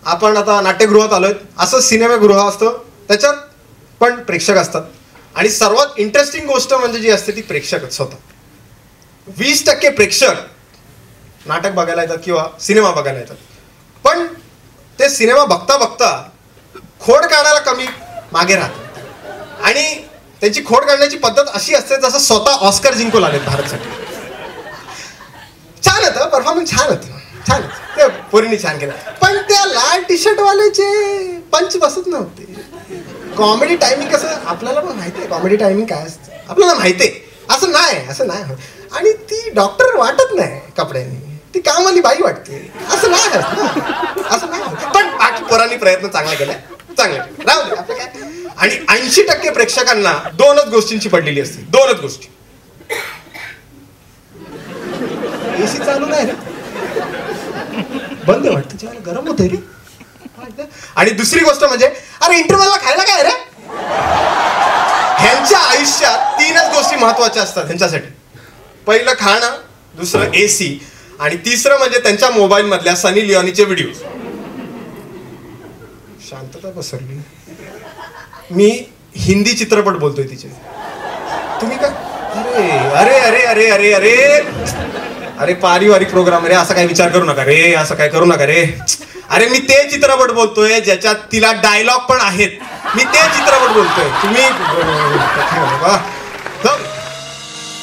आपण आता नाट्यगृहात आलोय, असं सिनेमागृह असतं, त्याच्यात पण प्रेक्षक असतात. आणि सर्वात इंटरेस्टिंग गोष्ट म्हणजे जी असते ती प्रेक्षकच स्वतः. 20% प्रेक्षक नाटक बघायला येतात किंवा सिनेमा बघायला येतात, पण ते सिनेमा बघता बघता खोड काढायला कमी मागे राहतात. आणि त्यांची खोड काढण्याची पद्धत अशी असते जसं स्वतः ऑस्कर जिंकू लागेल भारतसाठी. छान होतं, परफॉर्मन्स छान होतं, छान ते पोरींनी छान केलं, पण त्या लाल टी शर्ट वाल्याचे पंच बसत नव्हते. कॉमेडी टायमिंग कसं आपल्याला पण माहिती आहे, कॉमेडी टायमिंग काय असतं आपल्याला माहिती आहे. असं नाही. आणि ती डॉक्टर वाटत नाही कपड्यांनी, ती कामाली बाई वाटते. असं नाही. पण बाकी पोरांनी प्रयत्न चांगला केलाय, राहू दे आपलं काय. आणि 80% प्रेक्षकांना 2च गोष्टींची पडलेली असते, 2च गोष्टी. एसी चालू नाही रे, बंद वाटतं, जेव्हा गरम होतंय रे. आणि दुसरी गोष्ट म्हणजे अरे इंटरव्हलला खायला काय रे. ह्यांच्या आयुष्यात 3च गोष्टी महत्वाच्या असतात ह्यांच्यासाठी. पहिलं खाणं, दुसरं एसी, आणि तिसरं म्हणजे त्यांच्या मोबाईल मधल्या सनी लिओनीचे व्हिडिओ. शांतता पसरली. मी हिंदी चित्रपट बोलतोय तिचे, तुम्ही काय अरे अरे अरे अरे अरे अरे पारिवारिक प्रोग्राम रे, असा काय विचार करू नका रे, असं काय करू नका रे. अरे मी ते चित्रपट बोलतोय ज्याच्यात तिला डायलॉग पण आहेत, मी ते चित्रपट बोलतोय. तुम्ही